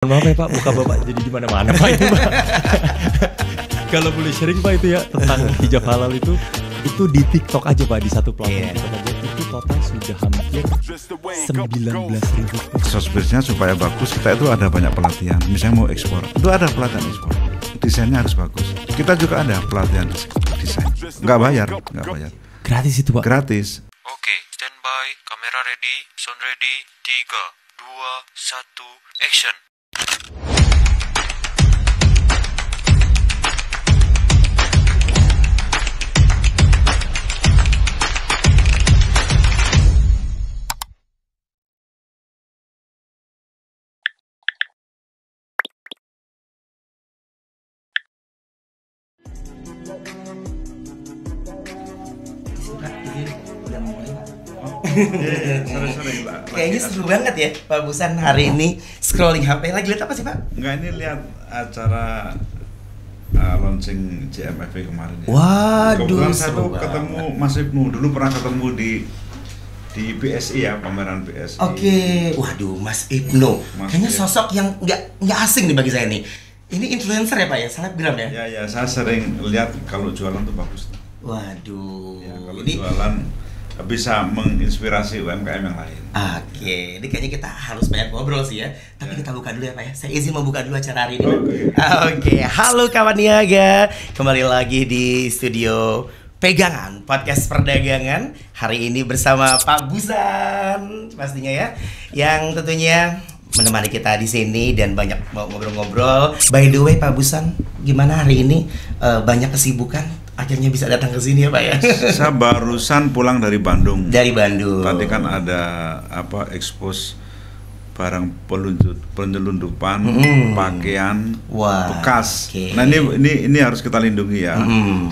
Maaf ya Pak, muka Bapak jadi di mana-mana Pak itu Pak. Kalau boleh sharing Pak itu ya tentang hijab halal itu di TikTok aja Pak, di satu platform TikTok aja itu total sudah hampir 19.000. Sosbednya supaya bagus kita itu ada banyak pelatihan. Misalnya mau ekspor, itu ada pelatihan ekspor. Desainnya harus bagus. Kita juga ada pelatihan desain. Nggak bayar. Gratis itu Pak? Gratis. Oke, standby, kamera ready, sound ready, 3, 2, 1, action. Kayaknya seru banget ya Pak Busan hari ini scrolling HP. Lagi lihat apa sih Pak? Enggak, ini lihat acara launching JMFW kemarin ya. Waduh, kebetulan saya seru tuh ketemu Mas Ibnu, dulu pernah ketemu di BSI ya, pameran BSI. Oke, waduh Mas Ibnu. Kayaknya sosok yang nggak asing nih bagi saya nih. Ini influencer ya Pak ya, selebgram ya? Ya, saya sering lihat kalau jualan tuh bagus. Waduh. Ya, kalau jualan bisa menginspirasi UMKM yang lain. Oke, ini kayaknya kita harus banyak ngobrol sih ya. Tapi kita buka dulu ya Pak ya. Saya izin membuka dulu acara hari ini. Oke, halo kawan niaga. Kembali lagi di studio Pegangan Podcast Perdagangan. Hari ini bersama Pak Busan pastinya ya. Yang tentunya menemani kita di sini dan banyak mau ngobrol-ngobrol. By the way Pak Busan, gimana hari ini? Banyak kesibukan? Akhirnya bisa datang ke sini ya Pak ya. Saya barusan pulang dari Bandung. Dari Bandung. Tadi kan ada expose barang penyelundupan, pakaian bekas. Okay. Nah ini harus kita lindungi ya.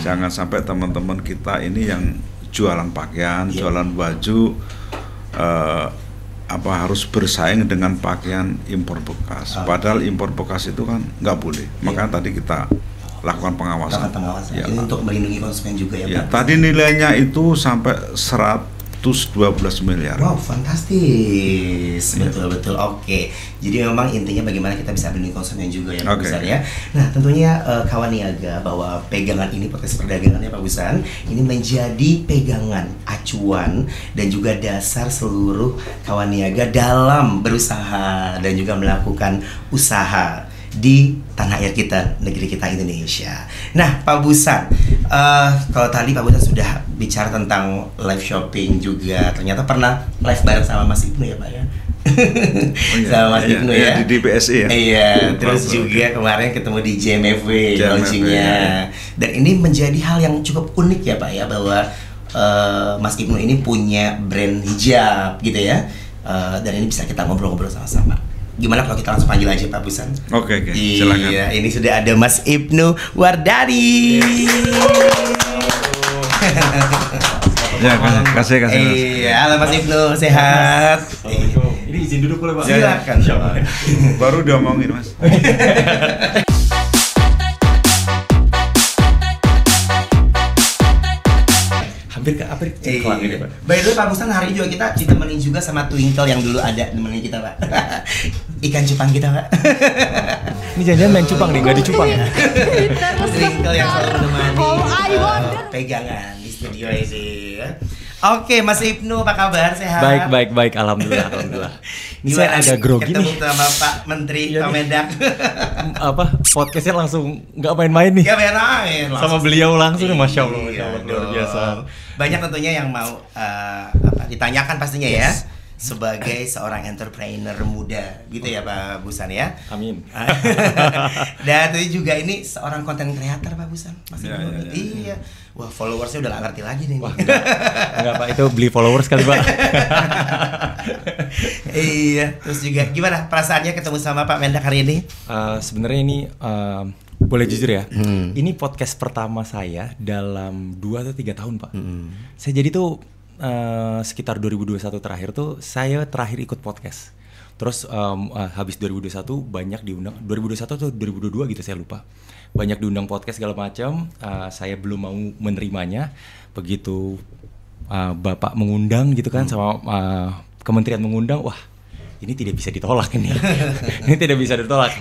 Jangan sampai teman-teman kita ini yang jualan pakaian, jualan baju harus bersaing dengan pakaian impor bekas. Padahal impor bekas itu kan nggak boleh. Makanya tadi kita lakukan pengawasan. Ya, ini untuk melindungi konsumen juga ya Pak. Tadi nilainya itu sampai 112 miliar. Wow, fantastis. Betul. Oke. Jadi memang intinya bagaimana kita bisa melindungi konsumen juga ya Pak Busan ya. Nah, tentunya kawan niaga bahwa pegangan ini podcast perdagangan ya Pak Busan, ini menjadi pegangan, acuan dan juga dasar seluruh kawan niaga dalam berusaha dan juga melakukan usaha di tanah air kita, negeri kita Indonesia. Nah, Pak Busan, kalau tadi Pak Busan sudah bicara tentang live shopping juga, ternyata pernah live bareng sama Mas Ibnu ya Pak ya? Sama Mas Ibnu ya? Di BSI ya? Iya, terus juga kemarin ketemu di JMFW launchingnya. Dan ini menjadi hal yang cukup unik ya Pak ya, bahwa Mas Ibnu ini punya brand hijab gitu ya. Dan ini bisa kita ngobrol-ngobrol sama-sama. Gimana kalau kita langsung panggil aja Pak Busan? Oke, silakan. Iya, ini sudah ada Mas Ibnu Wardani. Ya, kasih Mas. Iya, halo Mas Ibnu, sehat. Ini izin duduk boleh Pak? Silakan. Baru diomongin Mas. Hampir cengklang ini Pak. By the way Pak Busan, hari ini juga kita ditemenin juga sama Twinkle yang dulu ada nemenin kita Pak. Ikan cupang kita Pak. Ini jangan-jangan main cupang nih, nggak dicupang ya? Twinkle yang selalu menemani pegangan di studio ini. Oke, Mas Ibnu, apa kabar? Sehat? Baik, alhamdulillah. Ini saya agak grogi nih. Ketemu sama Pak Menteri Mendak. Podcastnya langsung nggak main-main nih. Nggak main-main. Sama beliau langsung, masya Allah, luar biasa. Banyak tentunya yang mau ditanyakan pastinya ya. Sebagai seorang entrepreneur muda gitu ya Pak Busan ya. Amin. Dan itu juga ini seorang content creator Pak Busan. Iya. Wah, followersnya udah gak ngerti lagi nih. Wah, enggak Pak, itu beli followers kali Pak. Iya. Terus juga gimana perasaannya ketemu sama Pak Mendak hari ini? Sebenarnya ini boleh jujur ya, ini podcast pertama saya dalam 2 atau 3 tahun Pak. Saya jadi tuh sekitar 2021 terakhir tuh saya terakhir ikut podcast. Terus habis 2021 banyak diundang, 2021 atau 2022 gitu saya lupa. Banyak diundang podcast segala macam, saya belum mau menerimanya. Begitu Bapak mengundang gitu kan, sama kementerian mengundang, wah ini tidak bisa ditolak ini. Ini tidak bisa ditolak.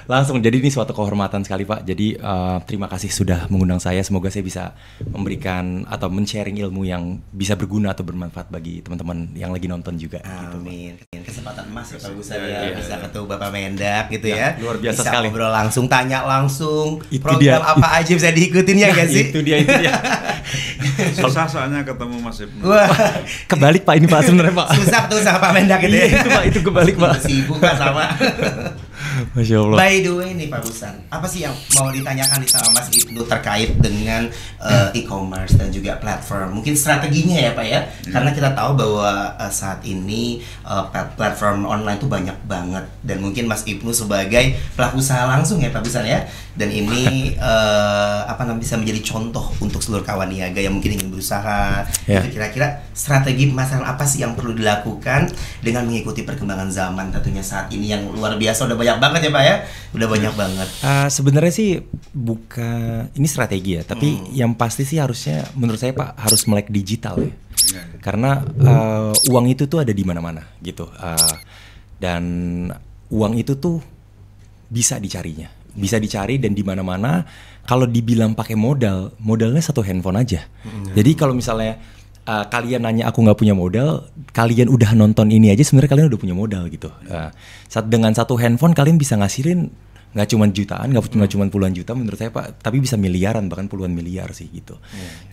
Langsung, jadi ini suatu kehormatan sekali Pak. Jadi terima kasih sudah mengundang saya. Semoga saya bisa memberikan atau men-sharing ilmu yang bisa berguna atau bermanfaat bagi teman-teman yang lagi nonton juga. Amin. Gitu, kesempatan emas ya Pak Busan ya, bisa ketemu Bapak Mendak gitu ya. Luar biasa bisa sekali. Ngobrol langsung, tanya langsung. Itu program dia. apa aja bisa diikutin ya gak sih? Itu dia. Susah soalnya ketemu Mas Ibnu. Wah, Kebalik Pak ini Pak sebenarnya Pak. susah tuh sama Pak Mendak gitu ya. Iya, itu Pak, itu kebalik Pak. Sibuk Pak sama. Masya Allah. By the way nih Pak Busan, apa sih yang mau ditanyakan nih sama Mas Ibnu terkait dengan e-commerce dan juga platform? Mungkin strateginya ya Pak ya, karena kita tahu bahwa saat ini platform online tuh banyak banget, dan mungkin Mas Ibnu sebagai pelaku usaha langsung ya Pak Busan ya, dan ini bisa menjadi contoh untuk seluruh kawan niaga yang mungkin ingin berusaha. Ya. Itu kira-kira strategi pemasaran apa sih yang perlu dilakukan dengan mengikuti perkembangan zaman tentunya saat ini yang luar biasa, udah banyak banget ya Pak ya, udah banyak banget. Sebenarnya sih bukan ini strategi ya, tapi yang pasti sih harusnya menurut saya Pak harus melek digital ya, karena uang itu tuh ada di mana-mana gitu, dan uang itu tuh bisa dicarinya, bisa dicari dan di mana-mana. Kalau dibilang pakai modalnya satu handphone aja. Jadi kalau misalnya kalian nanya aku nggak punya modal, kalian udah nonton ini aja sebenarnya kalian udah punya modal gitu. Dengan satu handphone kalian bisa ngasihin nggak cuma jutaan, nggak cuma puluhan juta menurut saya Pak, tapi bisa miliaran, bahkan puluhan miliar sih gitu.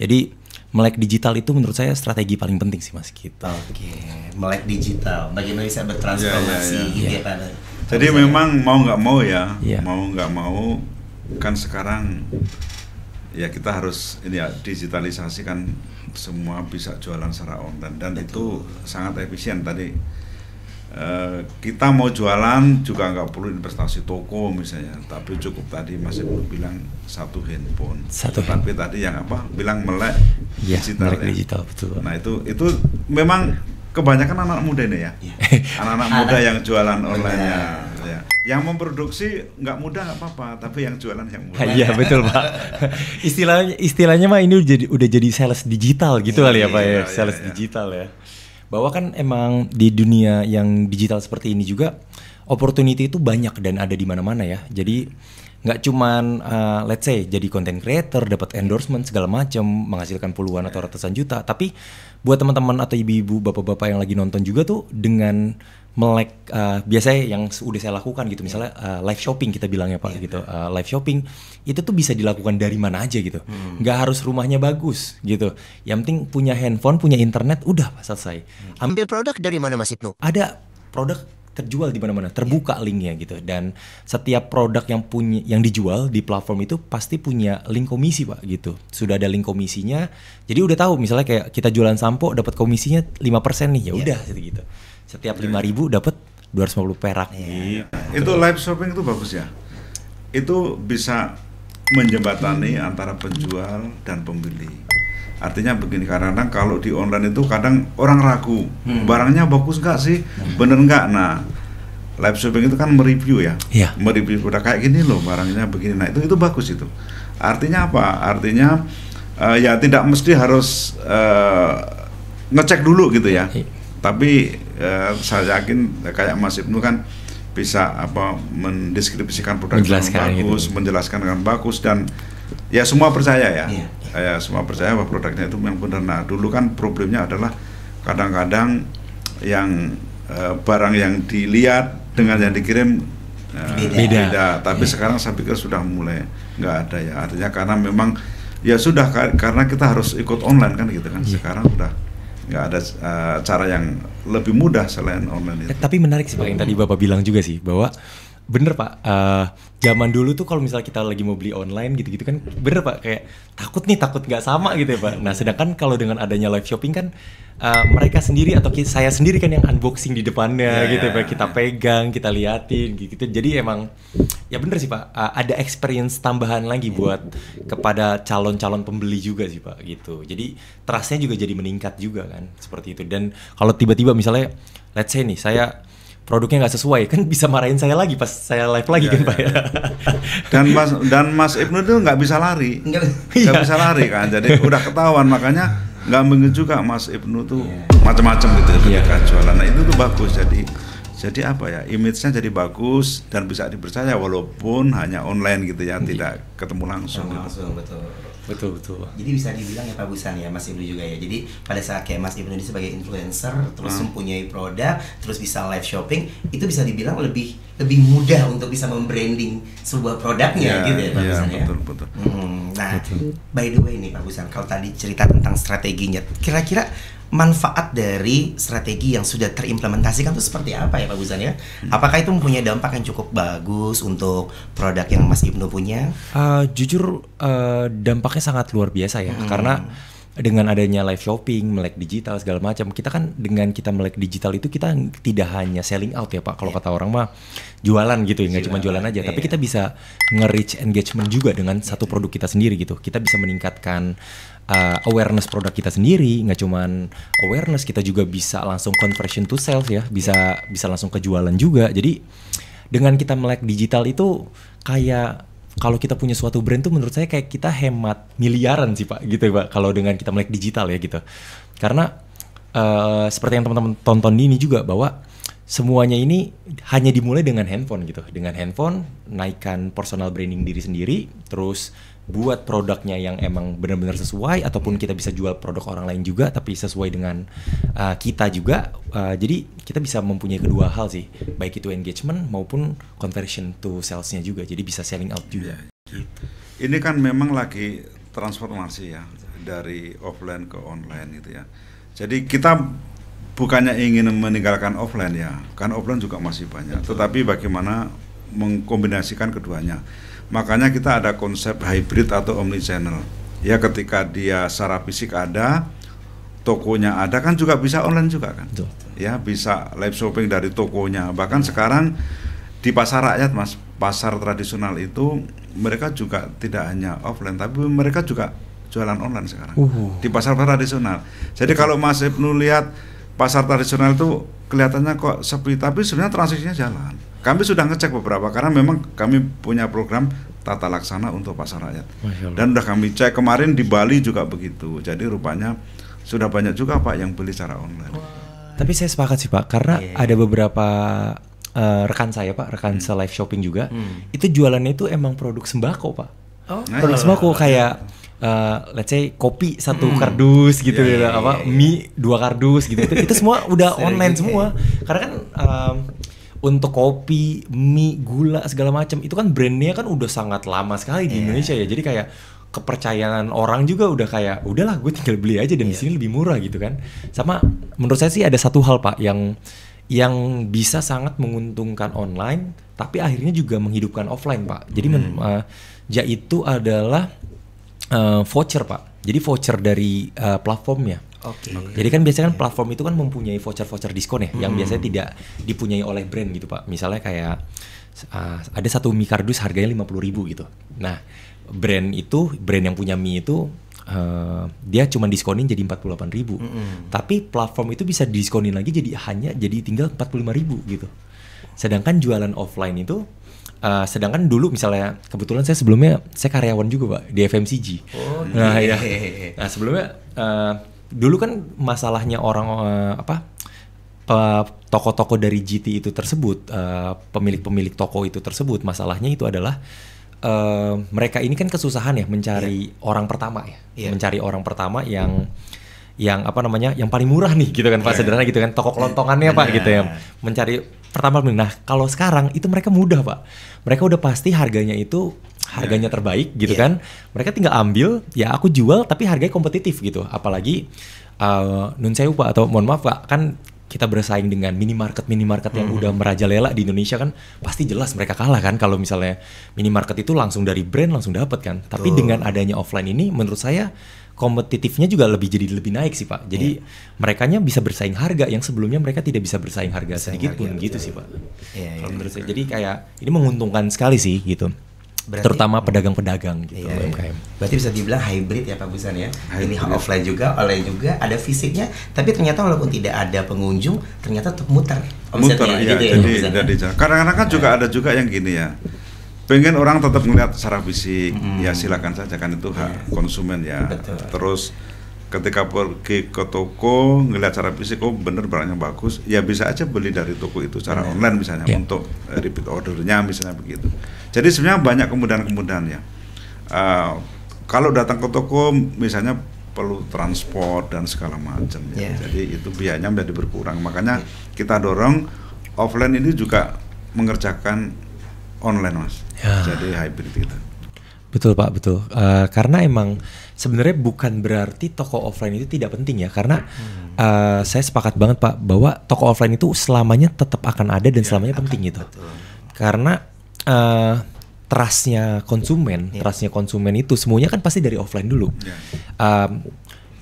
Jadi melek digital itu menurut saya strategi paling penting sih Mas gitu. Oke, melek digital, bagaimana bisa bertransformasi gitu ya Pak. Jadi memang mau nggak mau ya, Iya. mau nggak mau kan sekarang ya kita harus ini ya, digitalisasi kan, semua bisa jualan secara online dan itu sangat efisien. Tadi kita mau jualan juga nggak perlu investasi toko misalnya, tapi cukup tadi Mas Ibnu bilang satu handphone. Tapi tadi yang bilang melek Ya, digital melek ya. digital betul. Nah itu memang kebanyakan anak muda ini ya, anak-anak muda yang jualan online-nya. Ya. Yang memproduksi nggak mudah nggak apa-apa, tapi yang jualan yang mudah. Iya betul Pak. Istilahnya mah ini udah jadi sales digital gitu kali ya Pak ya, sales digital ya. Bahwa kan emang di dunia yang digital seperti ini juga opportunity itu banyak dan ada di mana-mana ya. Jadi nggak cuman let's say jadi content creator, dapat endorsement segala macam, menghasilkan puluhan atau ratusan juta, tapi buat teman-teman atau ibu-ibu, bapak-bapak yang lagi nonton juga tuh dengan melek biasanya yang udah saya lakukan gitu, misalnya live shopping kita bilangnya Pak gitu, live shopping itu tuh bisa dilakukan dari mana aja gitu, nggak harus rumahnya bagus gitu, yang penting punya handphone, punya internet, udah selesai. Ambil produk dari mana Mas Ibnu? Ada produk terjual di mana-mana, terbuka linknya gitu, dan setiap produk yang dijual di platform itu pasti punya link komisi Pak gitu, sudah ada link komisinya, jadi udah tahu misalnya kayak kita jualan sampo dapat komisinya 5% nih, ya udah gitu. Setiap 5.000 dapat 250 perak. Iya. Itu live shopping itu bagus ya. Itu bisa menjembatani antara penjual dan pembeli. Artinya begini, karena kalau di online itu kadang orang ragu, barangnya bagus nggak sih, bener nggak. Nah, live shopping itu kan mereview ya, mereview udah kayak gini loh barangnya begini. Nah itu bagus itu. Artinya apa? Artinya ya tidak mesti harus ngecek dulu gitu ya. Tapi saya yakin kayak Mas Ibnu kan bisa mendeskripsikan produk dengan bagus, menjelaskan dengan bagus, dan ya semua percaya ya. Ya semua percaya bahwa produknya itu memang benar. Nah dulu kan problemnya adalah kadang-kadang yang barang yang dilihat dengan yang dikirim beda. Tapi sekarang saya pikir sudah mulai nggak ada ya. Artinya karena memang ya sudah, karena kita harus ikut online kan gitu kan. Sekarang udah nggak ada cara yang lebih mudah selain online itu. Tapi menarik sih Pak yang tadi Bapak bilang juga sih, bahwa bener Pak, zaman dulu tuh kalau misalnya kita lagi mau beli online gitu-gitu kan, bener Pak, kayak takut nggak sama gitu ya Pak. Nah sedangkan kalau dengan adanya live shopping kan mereka sendiri atau saya sendiri kan yang unboxing di depannya gitu Pak, kita pegang, kita liatin gitu. Jadi emang ya bener sih Pak, ada experience tambahan lagi buat kepada calon-calon pembeli juga sih Pak gitu. Jadi trustnya juga jadi meningkat juga kan, seperti itu. Dan kalau tiba-tiba misalnya let's say nih saya produknya nggak sesuai, kan bisa marahin saya lagi pas saya live lagi kan Pak ya. Dan Mas Ibnu itu nggak bisa lari, nggak bisa lari kan, jadi udah ketahuan. Makanya nggak mungkin juga Mas Ibnu tuh macam-macam gitu ketika jualan. Nah itu tuh bagus, Jadi apa ya, image-nya jadi bagus dan bisa dipercaya walaupun hanya online gitu ya, tidak ketemu langsung. Betul. Jadi bisa dibilang ya Pak Busan ya, Mas Ibnu juga ya. Jadi pada saat kayak Mas Ibnu ini sebagai influencer, terus mempunyai produk, terus bisa live shopping, itu bisa dibilang lebih mudah untuk bisa membranding sebuah produknya gitu ya Pak Busan ya. Betul. Nah, by the way nih Pak Busan, kalau tadi cerita tentang strateginya, kira-kira manfaat dari strategi yang sudah terimplementasikan itu seperti apa ya Pak Busan ya? Apakah itu mempunyai dampak yang cukup bagus untuk produk yang Mas Ibnu punya? Jujur dampaknya sangat luar biasa ya, karena dengan adanya live shopping, melek digital segala macam, kita kan dengan kita melek digital itu kita tidak hanya selling out ya Pak, kalau kata orang mah jualan gitu ya, nggak cuma jualan aja, tapi kita bisa nge-reach engagement juga dengan satu produk kita sendiri gitu. Kita bisa meningkatkan awareness produk kita sendiri, nggak cuman awareness, kita juga bisa langsung conversion to sales ya, bisa langsung ke jualan juga. Jadi dengan kita melek digital itu kayak kalau kita punya suatu brand tuh menurut saya kayak kita hemat miliaran sih Pak gitu ya Pak, kalau dengan kita melek digital ya gitu. Karena seperti yang teman-teman tonton ini juga, bahwa semuanya ini hanya dimulai dengan handphone gitu. Dengan handphone, naikkan personal branding diri sendiri, terus buat produknya yang emang benar-benar sesuai, ataupun kita bisa jual produk orang lain juga tapi sesuai dengan kita juga. Jadi kita bisa mempunyai kedua hal sih, baik itu engagement maupun conversion to sales-nya juga, jadi bisa selling out juga gitu. Ini kan memang lagi transformasi ya, dari offline ke online gitu ya. Jadi kita bukannya ingin meninggalkan offline ya, kan offline juga masih banyak, tetapi bagaimana mengkombinasikan keduanya. Makanya kita ada konsep hybrid atau omnichannel. Ya, ketika dia secara fisik ada, tokonya ada, kan juga bisa online juga kan. Betul. Ya, bisa live shopping dari tokonya. Bahkan sekarang di pasar rakyat Mas, pasar tradisional itu mereka juga tidak hanya offline, tapi mereka juga jualan online sekarang. Di pasar tradisional. Jadi kalau Mas Ibnu lihat pasar tradisional itu kelihatannya kok sepi, tapi sebenarnya transaksinya jalan. Kami sudah ngecek beberapa, karena memang kami punya program tata laksana untuk pasar rakyat. Dan udah kami cek kemarin di Bali juga begitu. Jadi rupanya sudah banyak juga Pak yang beli secara online. Tapi saya sepakat sih Pak, karena ada beberapa rekan saya Pak, rekan live shopping juga, itu jualannya itu emang produk sembako Pak. Produk sembako kayak let's say kopi 1 kardus gitu mie 2 kardus gitu. Itu semua udah online semua. Karena kan untuk kopi, mie, gula segala macam itu kan brandnya kan udah sangat lama sekali di Indonesia ya. Jadi kayak kepercayaan orang juga udah kayak udahlah gue tinggal beli aja dan di sini lebih murah gitu kan. Sama menurut saya sih ada satu hal Pak yang bisa sangat menguntungkan online tapi akhirnya juga menghidupkan offline Pak. Jadi yaitu adalah voucher Pak. Jadi voucher dari platformnya. Jadi kan biasanya kan platform itu kan mempunyai voucher diskon ya, yang biasanya tidak dipunyai oleh brand gitu Pak. Misalnya kayak ada satu mie kardus harganya 50.000 gitu. Nah, brand yang punya mie itu dia cuma diskonin jadi 48.000. Tapi platform itu bisa diskonin lagi jadi tinggal 45.000 gitu. Sedangkan jualan offline itu sedangkan dulu misalnya kebetulan sebelumnya saya karyawan juga Pak di FMCG. Nah sebelumnya dulu kan masalahnya orang toko-toko dari GT itu tersebut, pemilik-pemilik toko itu tersebut, masalahnya itu adalah mereka ini kan kesusahan ya mencari orang pertama ya, mencari orang pertama yang paling murah nih gitu kan Pak, sederhana gitu kan, toko kelontongannya Pak gitu ya, mencari pertama. Nah kalau sekarang itu mereka mudah Pak, mereka udah pasti harganya terbaik gitu kan, mereka tinggal ambil ya, aku jual tapi harganya kompetitif gitu. Apalagi nun sewu Pak, atau mohon maaf Pak, kan kita bersaing dengan minimarket yang udah merajalela di Indonesia, kan pasti jelas mereka kalah kan kalau misalnya minimarket itu langsung dari brand langsung dapat kan. Tapi dengan adanya offline ini menurut saya kompetitifnya juga jadi lebih naik sih Pak. Jadi merekanya bisa bersaing harga yang sebelumnya mereka tidak bisa bersaing harga sedikit pun gitu sih Pak. Menurut saya jadi kayak ini menguntungkan sekali sih gitu. Terutama pedagang-pedagang gitu, UMKM. Berarti bisa dibilang hybrid ya Pak Busan ya. Ini offline juga, online juga, ada fisiknya, tapi ternyata walaupun tidak ada pengunjung, ternyata tetap muter ya, gitu jadi kadang-kadang kan juga ada juga yang gini ya, pengen orang tetap ngeliat secara fisik, ya silakan saja kan, itu hak konsumen ya. Betul. Terus ketika pergi ke toko ngelihat secara fisik, oh bener barangnya bagus, ya bisa aja beli dari toko itu secara online misalnya untuk repeat ordernya misalnya begitu. Jadi sebenarnya banyak kemudahan-kemudahan ya. Kalau datang ke toko misalnya perlu transport dan segala macam ya. Jadi itu biayanya menjadi berkurang. Makanya kita dorong offline ini juga mengerjakan online, Mas. Jadi hybrid gitu. Betul Pak, betul. Karena emang sebenarnya bukan berarti toko offline itu tidak penting ya. Karena saya sepakat banget Pak bahwa toko offline itu selamanya tetap akan ada dan selamanya penting gitu. Betul. Karena trustnya konsumen itu semuanya kan pasti dari offline dulu.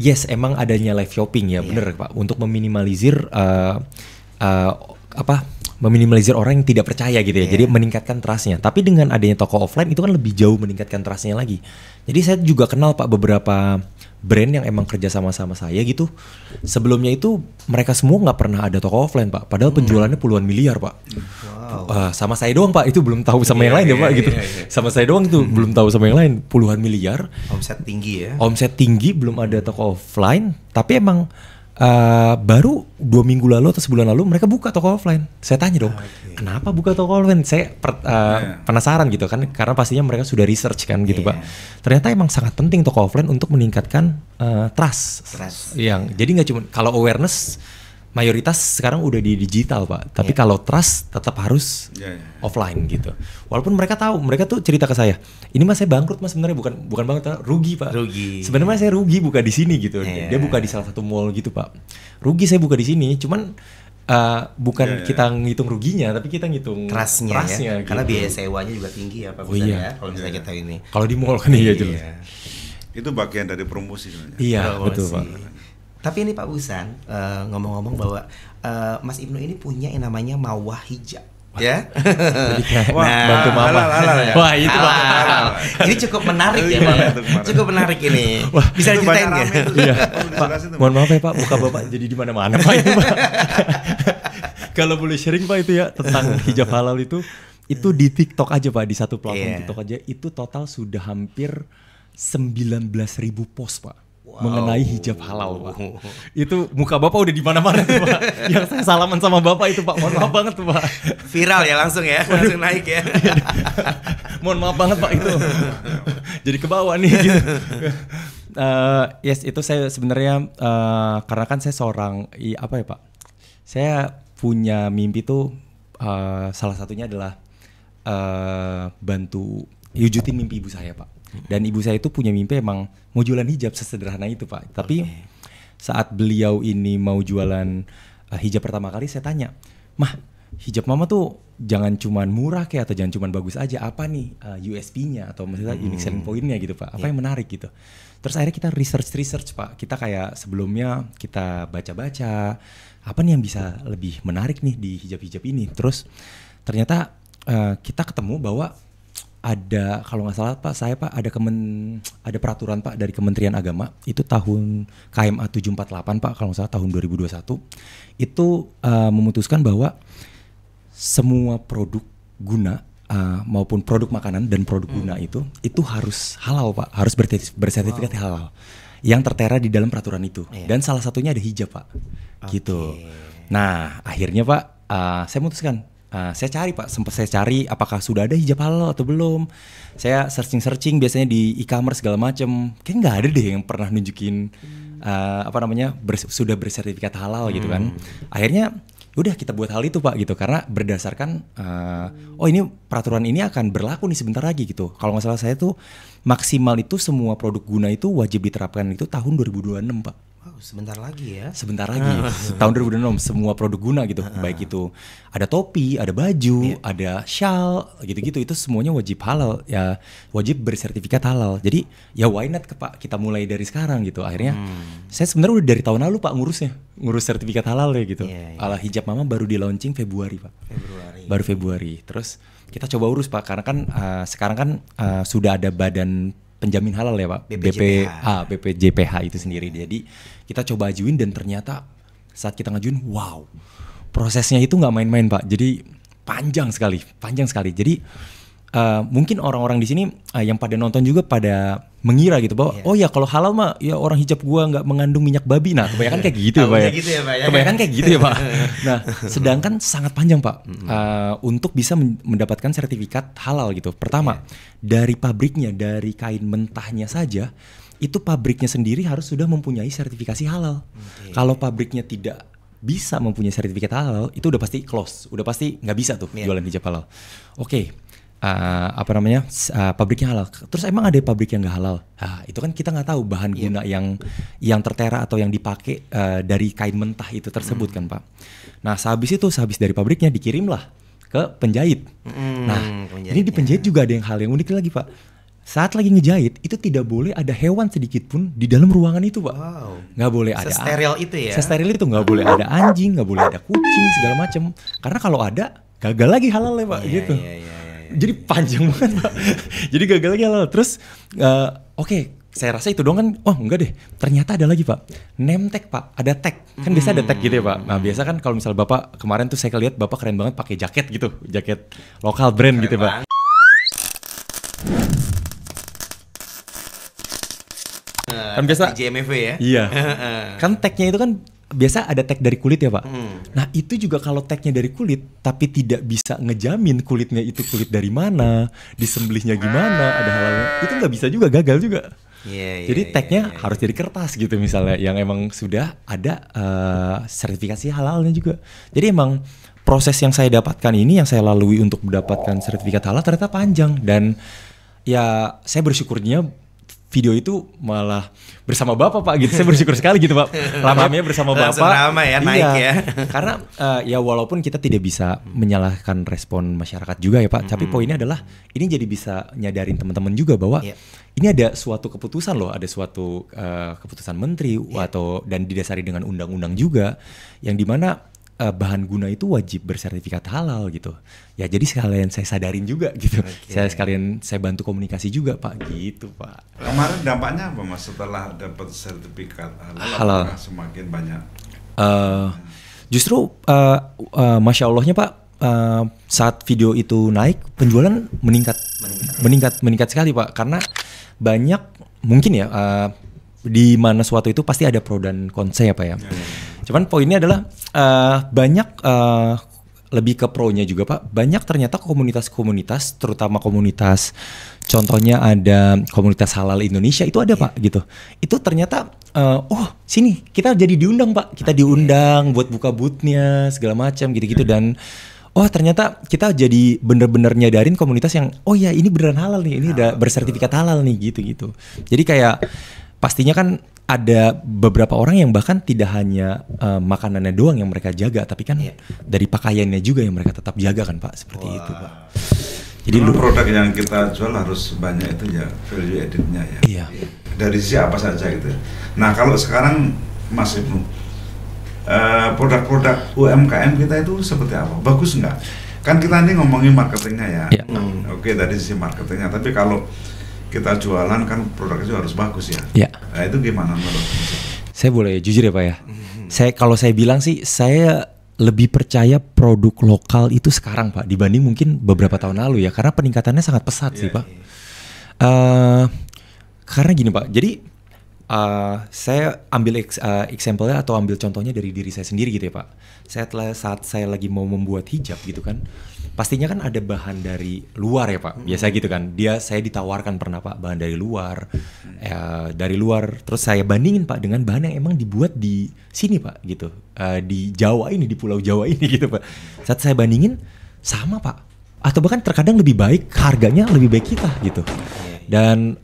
Yes, emang adanya live shopping ya, bener Pak, untuk meminimalisir meminimalisir orang yang tidak percaya gitu ya. Jadi meningkatkan trustnya. Tapi dengan adanya toko offline itu kan lebih jauh meningkatkan trustnya lagi. Jadi saya juga kenal Pak beberapa brand yang emang kerja sama saya gitu. Sebelumnya itu mereka semua nggak pernah ada toko offline Pak. Padahal penjualannya puluhan miliar Pak. Sama saya doang Pak, itu belum tahu sama yang lain ya Pak gitu. Sama saya doang itu belum tahu sama yang lain, puluhan miliar. Omset tinggi ya. Omset tinggi, belum ada toko offline. Tapi emang baru 2 minggu lalu atau sebulan lalu mereka buka toko offline. Saya tanya dong, kenapa buka toko offline? Saya penasaran gitu kan, karena pastinya mereka sudah research kan gitu Pak. Ternyata emang sangat penting toko offline untuk meningkatkan trust. Jadi nggak cuma kalau awareness mayoritas sekarang udah di digital Pak, tapi kalau trust tetap harus offline gitu. Walaupun mereka tahu, mereka tuh cerita ke saya, ini Mas saya bangkrut Mas, sebenarnya bukan bangkrut, rugi Pak. Sebenarnya saya rugi buka di sini gitu. Dia buka di salah satu mall gitu Pak. Rugi saya buka di sini, cuman bukan kita ngitung ruginya, tapi kita ngitung trustnya gitu. Karena biaya sewanya juga tinggi ya Pak ya, kalau misalnya kita ini. Kalau di mall kan iya jelas. Itu bagian dari promosi sebenarnya. Iya, betul Pak. Tapi ini Pak Busan, ngomong-ngomong bahwa Mas Ibnu ini punya yang namanya Mawah Hijab. Ya. Bantu mama. Ya. Wah, itu Pak. Ini cukup menarik ya Pak. Cukup menarik ini. Bisa diceritain nggak? Iya. Pak, mohon maaf ya Pak, muka Bapak jadi di mana-mana Pak itu Pak. Kalau boleh sharing Pak itu ya tentang hijab halal itu di TikTok aja Pak, di satu platform TikTok aja itu total sudah hampir 19.000 post Pak. Mengenai hijab halal Pak. Itu muka Bapak udah di mana-mana tuh Pak. Yang saya salaman sama Bapak itu Pak, mohon maaf banget tuh Pak. Viral ya langsung ya, langsung naik ya. Mohon maaf banget Pak itu. Jadi ke bawah nih gitu. Yes, itu saya sebenarnya karena kan saya seorang Pak? Saya punya mimpi tuh salah satunya adalah bantu wujudin mimpi ibu saya Pak. Dan ibu saya itu punya mimpi emang mau jualan hijab, sesederhana itu Pak. Tapi saat beliau ini mau jualan hijab pertama kali, saya tanya, Mah, hijab mama tuh jangan cuman murah kayak atau jangan cuman bagus aja, apa nih USP-nya atau maksudnya unique selling point-nya gitu Pak, apa yang menarik gitu. Terus akhirnya kita research Pak, kita kayak sebelumnya kita baca-baca apa nih yang bisa lebih menarik nih di hijab-hijab ini. Terus ternyata kita ketemu bahwa ada, kalau nggak salah Pak, saya Pak ada peraturan Pak dari Kementerian Agama itu tahun KMA 748 Pak, kalau nggak salah tahun 2021 itu memutuskan bahwa semua produk guna maupun produk makanan dan produk guna itu harus halal Pak, harus bersertifikat halal yang tertera di dalam peraturan itu. Dan salah satunya ada hijab Pak, gitu. Nah akhirnya Pak saya memutuskan. Saya cari Pak, sempat saya cari apakah sudah ada hijab halal atau belum. Saya searching biasanya di e-commerce segala macam. Kayak nggak ada deh yang pernah nunjukin sudah bersertifikat halal gitu kan. Akhirnya udah kita buat hal itu Pak gitu, karena berdasarkan ini peraturan ini akan berlaku nih sebentar lagi gitu. Kalau nggak salah saya tuh maksimal itu semua produk guna itu wajib diterapkan itu tahun 2026 Pak. Wow, sebentar lagi ya. Sebentar lagi. Tahun 2026 semua produk guna gitu. Baik itu ada topi, ada baju, ada shawl, gitu-gitu, itu semuanya wajib halal ya, wajib bersertifikat halal. Jadi ya why not Pak, kita mulai dari sekarang gitu. Akhirnya saya sebenarnya udah dari tahun lalu Pak ngurus sertifikat halal ya gitu. Ala hijab mama baru di launching Februari Pak. Baru Februari. Terus kita coba urus Pak, karena kan sekarang kan sudah ada badan penjamin halal ya Pak, BPJPH itu sendiri. Jadi kita coba ajuin dan ternyata saat kita ngajuin, wow, prosesnya itu nggak main-main Pak. Jadi panjang sekali. Jadi mungkin orang-orang di sini yang pada nonton juga pada mengira gitu bahwa oh ya kalau halal mah ya orang hijab gua nggak mengandung minyak babi. Nah kebanyakan kayak gitu ya Pak ya. Gitu ya, Pak, ya. Kebanyakan kayak gitu ya Pak. Nah sedangkan sangat panjang Pak untuk bisa mendapatkan sertifikat halal gitu. Pertama dari pabriknya, dari kain mentahnya saja itu pabriknya sendiri harus sudah mempunyai sertifikasi halal. Kalau pabriknya tidak bisa mempunyai sertifikat halal itu udah pasti close, udah pasti nggak bisa tuh jualan hijab halal. Pabriknya halal. Terus emang ada pabrik yang nggak halal? Nah, itu kan kita nggak tahu bahan guna yang tertera atau yang dipakai dari kain mentah itu tersebut kan Pak. Nah sehabis dari pabriknya dikirimlah ke penjahit. Nah ini di penjahit juga ada hal yang unik lagi Pak. Saat lagi ngejahit itu tidak boleh ada hewan sedikit pun di dalam ruangan itu Pak. Nggak boleh ada. Sesteril itu ya? Sesteril itu nggak boleh ada anjing, nggak boleh ada kucing segala macam. Karena kalau ada gagal lagi halal ya Pak gitu. Jadi panjang banget Pak. Jadi gagal lagi halal. Terus saya rasa itu doang kan. Oh enggak deh. Ternyata ada lagi Pak. Name tag Pak. Ada tag. Kan biasa ada tag gitu ya Pak. Nah biasa kan kalau misal Bapak kemarin tuh saya lihat Bapak keren banget pakai jaket gitu. Jaket lokal brand gitu Pak. Kan biasa JMV ya? Iya. Kan tagnya itu kan biasa ada tag dari kulit ya Pak. Nah itu juga kalau tagnya dari kulit tapi tidak bisa ngejamin kulitnya itu kulit dari mana, disembelihnya gimana, ada halalnya, itu nggak bisa juga, gagal juga. Jadi tagnya harus dari kertas gitu misalnya, yang emang sudah ada sertifikasi halalnya juga. Jadi emang proses yang saya dapatkan ini, yang saya lalui untuk mendapatkan sertifikat halal ternyata panjang. Dan ya saya bersyukurnya video itu malah bersama Bapak Pak gitu. Saya bersyukur sekali gitu Pak. Ramai bersama Bapak. Langsung ramai ya, naik ya. Karena ya walaupun kita tidak bisa menyalahkan respon masyarakat juga ya Pak. Tapi poinnya adalah ini jadi bisa nyadarin teman-teman juga bahwa ini ada suatu keputusan loh. Ada suatu keputusan menteri dan didasari dengan undang-undang juga. Yang dimana bahan guna itu wajib bersertifikat halal gitu. Ya jadi sekalian saya sadarin juga gitu. Saya bantu komunikasi juga Pak gitu Pak. Kemarin dampaknya apa Mas setelah dapat sertifikat halal? Apakah semakin banyak? Justru Masya Allahnya Pak, saat video itu naik penjualan meningkat sekali Pak. Karena banyak mungkin ya di mana suatu itu pasti ada pro dan kontra ya Pak ya. Cuman poinnya adalah banyak lebih ke pro-nya juga Pak. Banyak ternyata komunitas-komunitas, terutama komunitas, contohnya ada komunitas halal Indonesia itu ada Pak gitu. Itu ternyata sini kita jadi diundang Pak. Kita diundang buat buka booth-nya segala macam gitu-gitu. Dan ternyata kita jadi bener-bener nyadarin komunitas yang ya ini beneran halal nih, ini udah bersertifikat halal nih gitu-gitu. Jadi kayak pastinya kan ada beberapa orang yang bahkan tidak hanya makanannya doang yang mereka jaga, tapi kan dari pakaiannya juga yang mereka tetap jaga kan Pak, seperti itu Pak. Jadi produk yang kita jual harus banyak itu ya value added-nya ya. Iya. Dari sisi apa saja gitu. Nah kalau sekarang Mas Ibnu, produk-produk UMKM kita itu seperti apa? Bagus nggak? Kan kita ini ngomongin marketingnya ya. Oke dari sisi marketingnya, tapi kalau kita jualan kan produknya harus bagus ya. Nah itu gimana menurut Mas? Saya boleh jujur ya Pak ya. Kalau saya bilang sih saya lebih percaya produk lokal itu sekarang Pak dibanding mungkin beberapa tahun lalu ya, karena peningkatannya sangat pesat sih Pak. Karena gini Pak, jadi saya ambil example-nya atau ambil contohnya dari diri saya sendiri gitu ya Pak. Saat saya lagi mau membuat hijab gitu kan, pastinya kan ada bahan dari luar ya Pak, biasa gitu kan. Saya ditawarkan pernah Pak bahan dari luar, terus saya bandingin Pak dengan bahan yang emang dibuat di sini Pak gitu, di Jawa ini, di Pulau Jawa ini gitu Pak. Saat saya bandingin sama Pak, atau bahkan terkadang lebih baik, harganya lebih baik kita gitu. Dan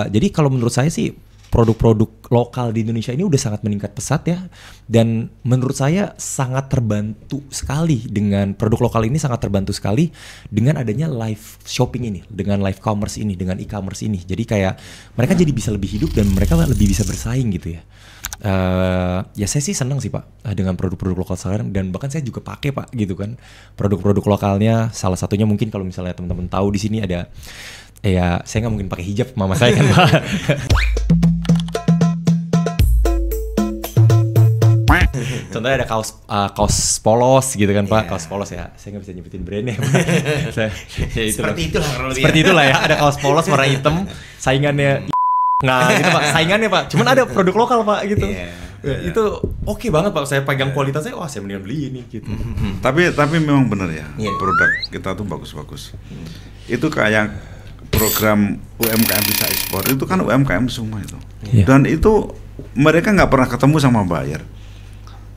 jadi kalau menurut saya sih produk-produk lokal di Indonesia ini udah sangat meningkat pesat ya, dan menurut saya sangat terbantu sekali dengan produk lokal ini, sangat terbantu sekali dengan adanya live shopping ini, dengan live commerce ini, dengan e-commerce ini. Jadi kayak mereka jadi bisa lebih hidup dan mereka lebih bisa bersaing gitu ya. Ya saya sih senang sih Pak dengan produk-produk lokal sekarang, dan bahkan saya juga pakai Pak gitu kan produk-produk lokalnya. Salah satunya mungkin kalau misalnya teman-teman tahu di sini ada, ya saya nggak mungkin pakai hijab mama saya kan Pak. contohnya ada kaos polos gitu kan Pak, kaos polos ya. Saya nggak bisa nyebutin brandnya. Seperti itulah kurang lebih. Seperti itulah ya. Ada kaos polos warna hitam, saingannya nah gitu Pak, saingannya Pak. Cuman ada produk lokal Pak gitu. Itu oke banget Pak. Saya pegang kualitasnya, wah saya mendingan beli ini gitu. Tapi memang benar ya, produk kita tuh bagus-bagus. Itu kayak program UMKM bisa ekspor itu kan UMKM semua itu. Dan itu mereka nggak pernah ketemu sama buyer.